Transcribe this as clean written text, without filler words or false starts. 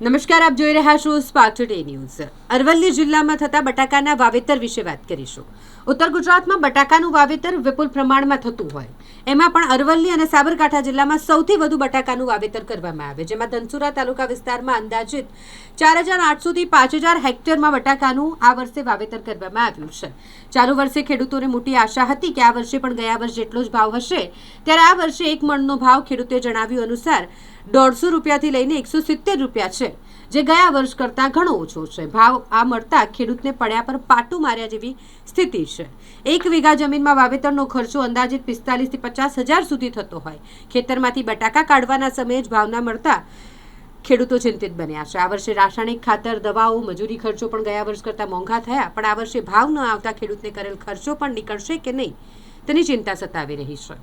નમસ્કાર, આપ જોઈ રહ્યા છો સ્પાર્ક ટુડે ન્યૂઝ। અરવલ્લી જિલ્લામાં થતા બટાકાના વાવેતર વિશે વાત કરીશું। ઉત્તર ગુજરાતમાં બટાકાનું વાવેતર વિપુલ પ્રમાણમાં થતું હોય, એમાં પણ અરવલ્લી અને સાબરકાંઠા જિલ્લામાં સૌથી વધુ બટાકાનું વાવેતર કરવામાં આવે, જેમાં ધનસુરા તાલુકા વિસ્તારમાં અંદાજિત 4800 થી 5000 હેક્ટરમાં બટાકાનું આ વર્ષે વાવેતર કરવામાં આવ્યું છે। ચાલુ વર્ષે ખેડૂતોને મોટી આશા હતી કે આ વર્ષે પણ ગયા વર્ષ જેટલો જ ભાવ હશે, ત્યારે આ વર્ષે એક મણનો ભાવ ખેડૂતે જણાવ્યું અનુસાર 150 રૂપિયાથી લઈને 170 રૂપિયા છે, જે ગયા વર્ષ કરતાં ઘણો ઓછો છે। ભાવ આ મળતા ખેડૂતને પડ્યા પર પાટું માર્યા જેવી સ્થિતિ છે। 1 વીઘા જમીનમાં વાવેતરનો ખર્ચો અંદાજિત 45 થી 50 હજાર સુધી થતો હોય, ખેતરમાંથી બટાકા કાઢવાના સમયે જ ભાવ ના મળતા ખેડૂતો ચિંતિત બન્યા છે। આ વર્ષે રાસાયણિક ખાતર, દવાઓ, મજૂરી ખર્ચો પણ ગયા વર્ષ કરતાં મોંઘા થયા, પણ આ વર્ષે ભાવ ન આવતા ખેડૂતને કરેલ ખર્ચો પણ નીકળશે કે નહીં તેની ચિંતા સતાવી રહી છે।